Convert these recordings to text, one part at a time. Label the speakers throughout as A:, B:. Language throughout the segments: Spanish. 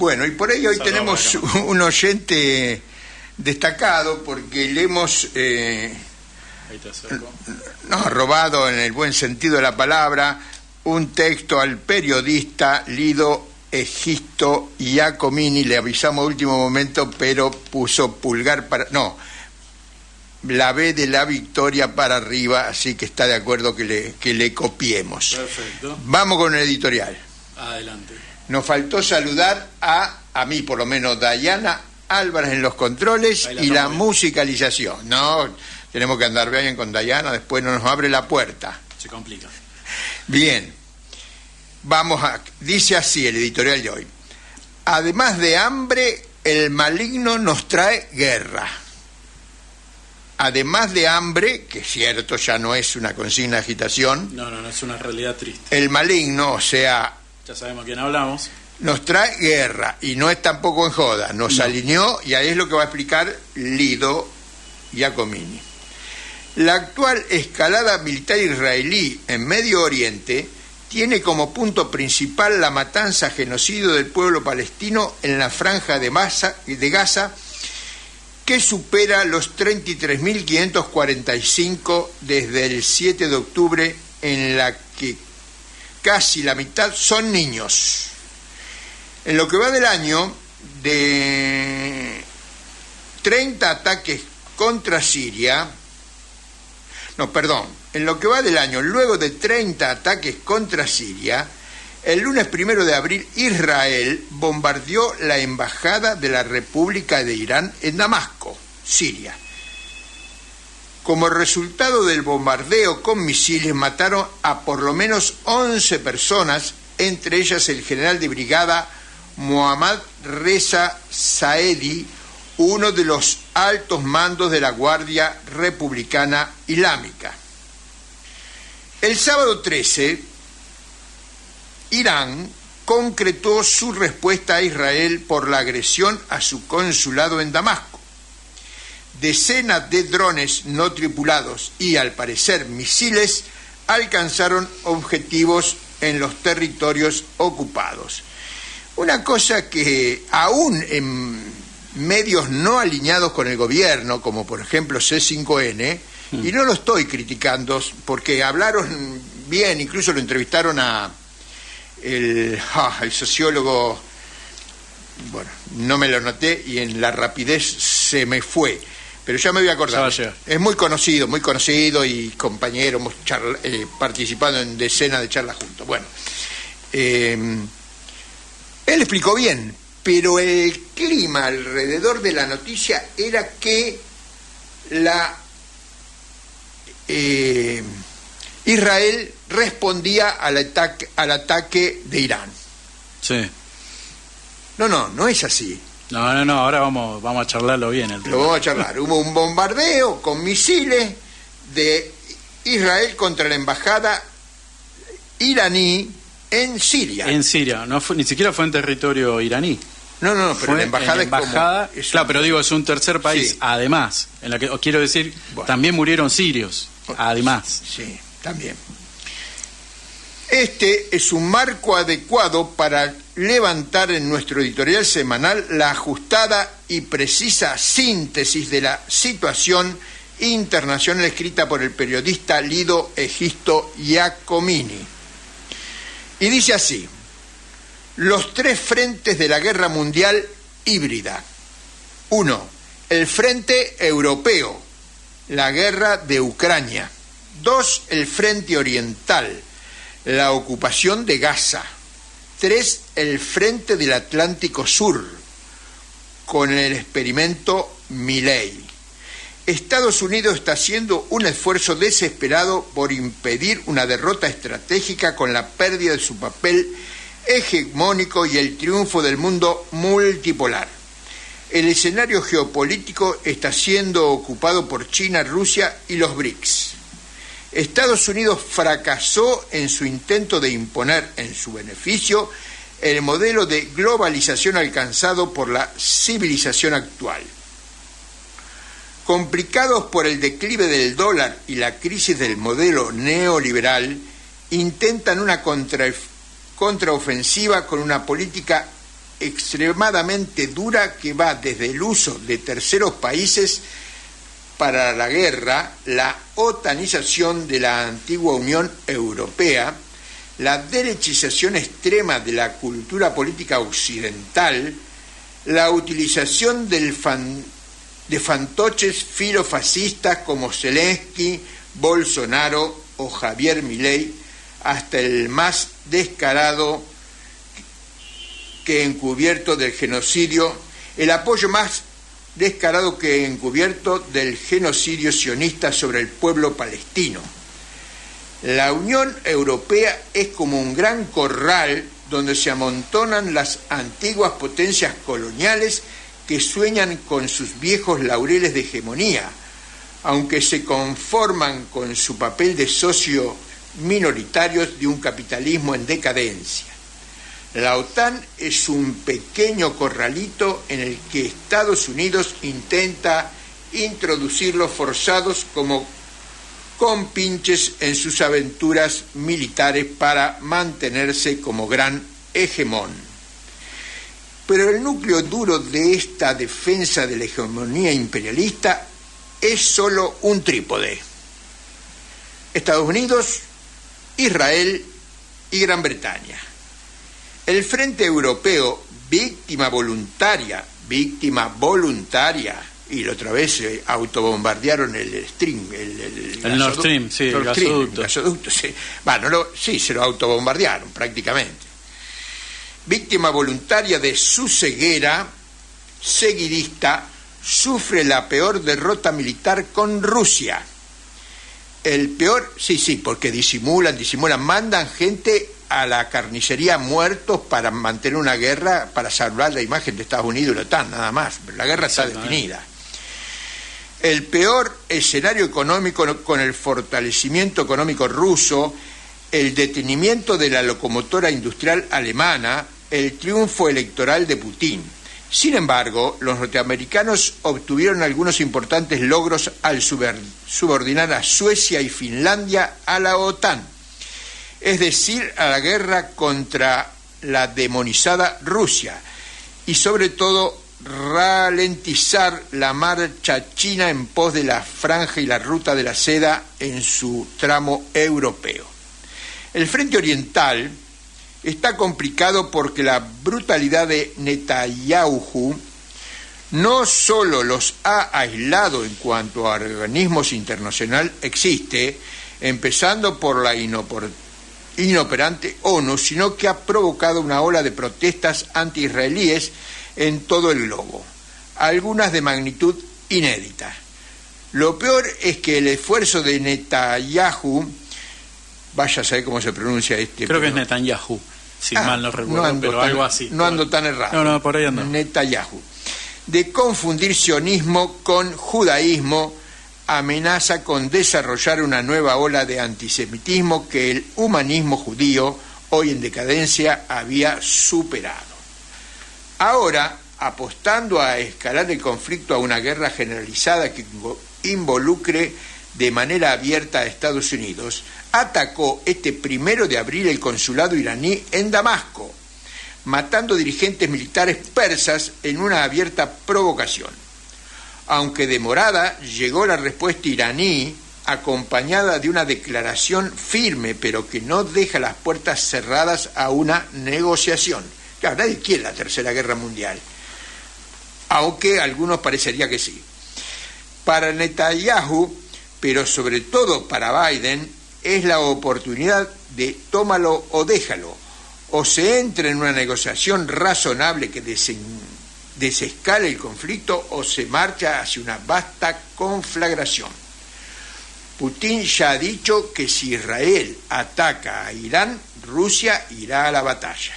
A: Bueno, y por ahí hoy
B: Saludos
A: tenemos
B: para acá.
A: un oyente destacado porque le hemos
B: Ahí te acerco.
A: robado en el buen sentido de la palabra un texto al periodista Lido Egisto Iacomini. Le avisamos a último momento, pero puso pulgar para... No, la B de la victoria para arriba, así que está de acuerdo que le copiemos.
B: Perfecto.
A: Vamos con el editorial.
B: Adelante.
A: Nos faltó saludar a mí por lo menos, Dayana Álvarez en los controles
B: Ahí
A: y la
B: estamos bien.
A: musicalización. No, tenemos que andar bien con Dayana, después no nos abre la puerta.
B: Se complica.
A: Bien, dice así el editorial de hoy. Además de hambre, el maligno nos trae guerra. Además de hambre, que es cierto, ya no es una consigna de agitación,
B: No, es una realidad triste.
A: el maligno, o sea,
B: Ya sabemos a quién hablamos.
A: nos trae guerra, y no es tampoco en joda, nos alineó, y ahí es lo que va a explicar Lido Iacomini. La actual escalada militar israelí en Medio Oriente tiene como punto principal la matanza genocidio del pueblo palestino en la franja de Gaza, que supera los 33.545 desde el 7 de octubre, en la que casi la mitad son niños. En lo que va del año, de 30 ataques contra Siria, en lo que va del año, luego de 30 ataques contra Siria, el lunes 1 de abril Israel bombardeó la embajada de la República de Irán en Damasco, Siria. Como resultado del bombardeo con misiles mataron a por lo menos 11 personas, entre ellas el general de brigada Mohammad Reza Saedi, uno de los altos mandos de la Guardia Republicana Islámica. El sábado 13, Irán concretó su respuesta a Israel por la agresión a su consulado en Damasco. Decenas de drones no tripulados y, al parecer, misiles alcanzaron objetivos en los territorios ocupados. Una cosa que aún en medios no alineados con el gobierno, como por ejemplo C5N, y no lo estoy criticando porque hablaron bien, incluso lo entrevistaron a el sociólogo, bueno, no me lo noté y en la rapidez se me fue, pero ya me voy a acordar. Es muy conocido y compañero, hemos participado en decenas de charlas juntos. Bueno, él explicó bien, pero el clima alrededor de la noticia era que Israel respondía al ataque de Irán.
B: Sí.
A: No es así.
B: No, ahora vamos a charlarlo bien.
A: Lo vamos a charlar. Hubo un bombardeo con misiles de Israel contra la embajada iraní en Siria.
B: En Siria, ni siquiera fue en territorio iraní.
A: No, pero la embajada
B: claro, pero digo, es un tercer país,
A: sí.
B: Además, en la que quiero decir, bueno, también murieron sirios, además.
A: Sí, también. Este es un marco adecuado para levantar en nuestro editorial semanal la ajustada y precisa síntesis de la situación internacional escrita por el periodista Lido Egisto Iacomini. Y dice así: los tres frentes de la guerra mundial híbrida. 1. El frente europeo, la guerra de Ucrania. 2. El frente oriental, la ocupación de Gaza. 3. El frente del Atlántico Sur, con el experimento Milei. Estados Unidos está haciendo un esfuerzo desesperado por impedir una derrota estratégica con la pérdida de su papel hegemónico y el triunfo del mundo multipolar. El escenario geopolítico está siendo ocupado por China, Rusia y los BRICS. Estados Unidos fracasó en su intento de imponer en su beneficio el modelo de globalización alcanzado por la civilización actual. Complicados por el declive del dólar y la crisis del modelo neoliberal, intentan una contraofensiva con una política extremadamente dura que va desde el uso de terceros países para la guerra, la otanización de la antigua Unión Europea, la derechización extrema de la cultura política occidental, la utilización de fantoches filofascistas como Zelensky, Bolsonaro o Javier Milei, hasta el más descarado que encubierto del genocidio, el apoyo más descarado que encubierto del genocidio sionista sobre el pueblo palestino. La Unión Europea es como un gran corral donde se amontonan las antiguas potencias coloniales que sueñan con sus viejos laureles de hegemonía, aunque se conforman con su papel de socios minoritarios de un capitalismo en decadencia. La OTAN es un pequeño corralito en el que Estados Unidos intenta introducirlos forzados como compinches en sus aventuras militares para mantenerse como gran hegemón. Pero el núcleo duro de esta defensa de la hegemonía imperialista es solo un trípode: Estados Unidos, Israel y Gran Bretaña. El Frente Europeo, víctima voluntaria, y la otra vez se autobombardearon el Stream, el
B: Nord Stream, sí, el
A: gasoducto, sí. Bueno, sí, se lo autobombardearon prácticamente. Víctima voluntaria de su ceguera seguidista, sufre la peor derrota militar con Rusia. El peor, sí, porque disimulan, mandan gente a la carnicería muertos para mantener una guerra, para salvar la imagen de Estados Unidos y la OTAN, nada más. La guerra está definida. El peor escenario económico con el fortalecimiento económico ruso, el detenimiento de la locomotora industrial alemana, el triunfo electoral de Putin. Sin embargo, los norteamericanos obtuvieron algunos importantes logros al subordinar a Suecia y Finlandia a la OTAN, es decir, a la guerra contra la demonizada Rusia, y sobre todo ralentizar la marcha china en pos de la franja y la ruta de la seda en su tramo europeo. El frente oriental está complicado porque la brutalidad de Netanyahu no solo los ha aislado en cuanto a organismos internacionales existe, empezando por la inoperante ONU, sino que ha provocado una ola de protestas anti-israelíes en todo el globo, algunas de magnitud inédita. Lo peor es que el esfuerzo de Netanyahu, vaya a saber cómo se pronuncia este...
B: Creo que es Netanyahu, si mal no recuerdo, pero algo así.
A: No ando tan errado.
B: No, por ahí ando.
A: Netanyahu. De confundir sionismo con judaísmo, amenaza con desarrollar una nueva ola de antisemitismo que el humanismo judío, hoy en decadencia, había superado. Ahora, apostando a escalar el conflicto a una guerra generalizada que involucre de manera abierta a Estados Unidos, atacó este 1 de abril el consulado iraní en Damasco, matando dirigentes militares persas en una abierta provocación. Aunque demorada, llegó la respuesta iraní, acompañada de una declaración firme, pero que no deja las puertas cerradas a una negociación. Claro, nadie quiere la Tercera Guerra Mundial, aunque a algunos parecería que sí. Para Netanyahu, pero sobre todo para Biden, es la oportunidad de tómalo o déjalo, o se entra en una negociación razonable que desescale el conflicto, o se marcha hacia una vasta conflagración. Putin ya ha dicho que si Israel ataca a Irán, Rusia irá a la batalla.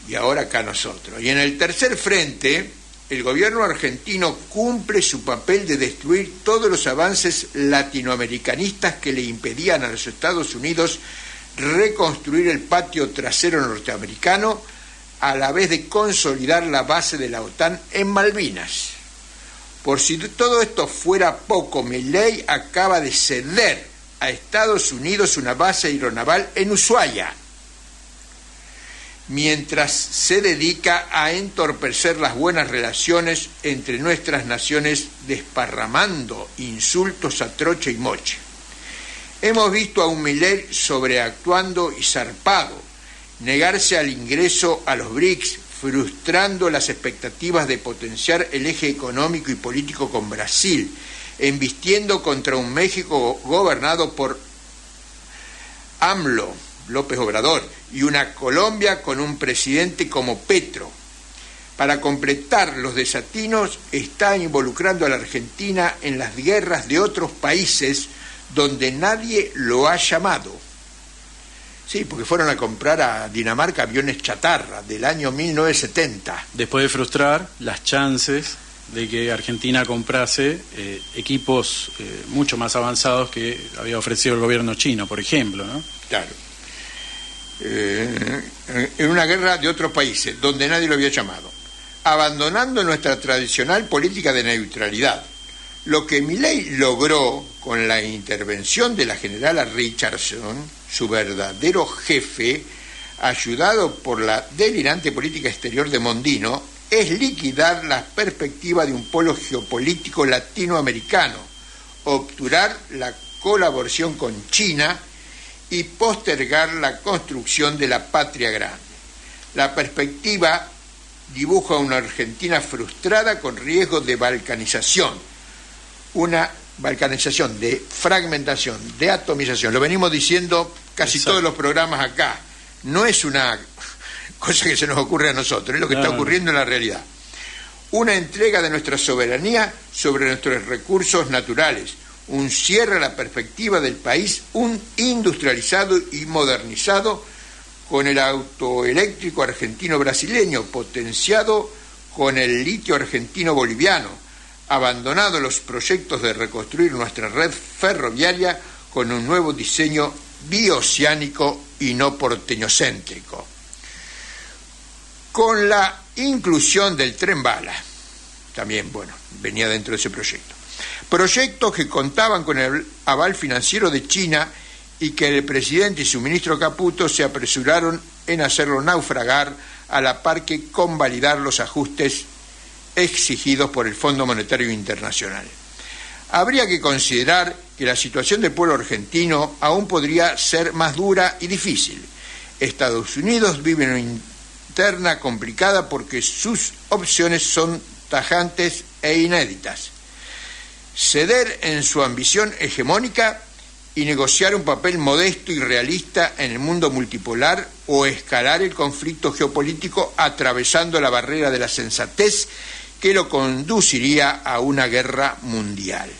A: Y ahora acá nosotros. Y en el tercer frente, el gobierno argentino cumple su papel de destruir todos los avances latinoamericanistas que le impedían a los Estados Unidos reconstruir el patio trasero norteamericano, a la vez de consolidar la base de la OTAN en Malvinas. Por si todo esto fuera poco, Milei acaba de ceder a Estados Unidos una base aeronaval en Ushuaia. mientras se dedica a entorpecer las buenas relaciones entre nuestras naciones desparramando insultos a troche y moche. Hemos visto a un Milei sobreactuando y zarpado, negarse al ingreso a los BRICS, frustrando las expectativas de potenciar el eje económico y político con Brasil, embistiendo contra un México gobernado por AMLO, López Obrador, y una Colombia con un presidente como Petro. Para completar los desatinos, está involucrando a la Argentina en las guerras de otros países donde nadie lo ha llamado. Sí, porque fueron a comprar a Dinamarca aviones chatarra del año 1970.
B: Después de frustrar las chances de que Argentina comprase equipos mucho más avanzados que había ofrecido el gobierno chino, por ejemplo, ¿no?
A: Claro. En una guerra de otros países, donde nadie lo había llamado, abandonando nuestra tradicional política de neutralidad. Lo que Milei logró con la intervención de la generala Richardson, su verdadero jefe, ayudado por la delirante política exterior de Mondino, es liquidar la perspectiva de un polo geopolítico latinoamericano, obturar la colaboración con China y postergar la construcción de la patria grande. La perspectiva dibuja una Argentina frustrada con riesgo de balcanización, una balcanización, de fragmentación, de atomización. Lo venimos diciendo casi
B: Exacto.
A: todos los programas acá. No es una cosa que se nos ocurre a nosotros, es lo que está ocurriendo en la realidad. Una entrega de nuestra soberanía sobre nuestros recursos naturales, un cierre a la perspectiva del país, un industrializado y modernizado con el autoeléctrico argentino-brasileño, potenciado con el litio argentino-boliviano, abandonado los proyectos de reconstruir nuestra red ferroviaria con un nuevo diseño bioceánico y no porteñocéntrico. Con la inclusión del tren bala, también, bueno, venía dentro de ese proyecto. Proyectos que contaban con el aval financiero de China y que el presidente y su ministro Caputo se apresuraron en hacerlo naufragar a la par que convalidar los ajustes exigidos por el Fondo Monetario Internacional. Habría que considerar que la situación del pueblo argentino aún podría ser más dura y difícil. Estados Unidos vive una interna complicada porque sus opciones son tajantes e inéditas. Ceder en su ambición hegemónica y negociar un papel modesto y realista en el mundo multipolar o escalar el conflicto geopolítico atravesando la barrera de la sensatez que lo conduciría a una guerra mundial.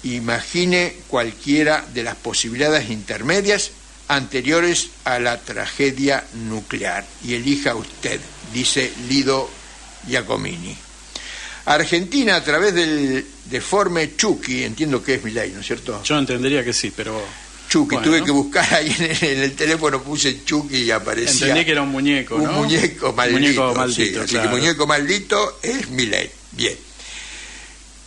A: Imagine cualquiera de las posibilidades intermedias anteriores a la tragedia nuclear y elija usted, dice Lido Giacomini. Argentina, a través del deforme Chucky, entiendo que es Milei, ¿no es cierto?
B: Yo entendería que sí, pero...
A: Chucky,
B: bueno,
A: tuve
B: ¿no?
A: que buscar ahí en el teléfono, puse Chucky y aparecía...
B: Entendí que era un muñeco, ¿no?
A: Un muñeco maldito.
B: Un muñeco maldito,
A: sí, así
B: claro.
A: que muñeco maldito es Milei. Bien.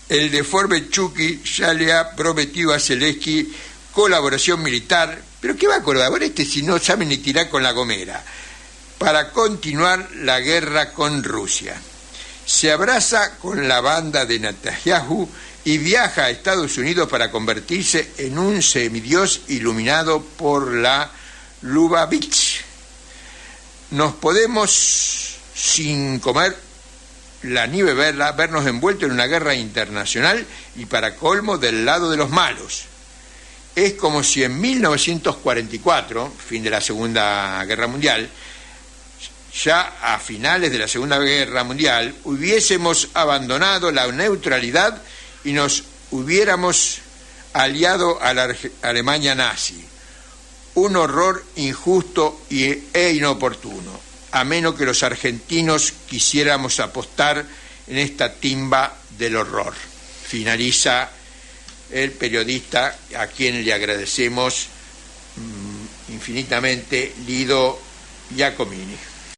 A: El deforme Chucky ya le ha prometido a Zelensky colaboración militar, pero ¿qué va a colaborar si no sabe ni tirar con la gomera? Para continuar la guerra con Rusia. Se abraza con la banda de Netanyahu y viaja a Estados Unidos para convertirse en un semidios iluminado por la Lubavitch. Nos podemos, sin comer la ni beberla, vernos envueltos en una guerra internacional y para colmo del lado de los malos. Es como si en 1944, fin de la Segunda Guerra Mundial, ya a finales de la Segunda Guerra Mundial, hubiésemos abandonado la neutralidad y nos hubiéramos aliado a la Alemania nazi. Un horror injusto e inoportuno, a menos que los argentinos quisiéramos apostar en esta timba del horror. Finaliza el periodista, a quien le agradecemos infinitamente, Lido Giacomini.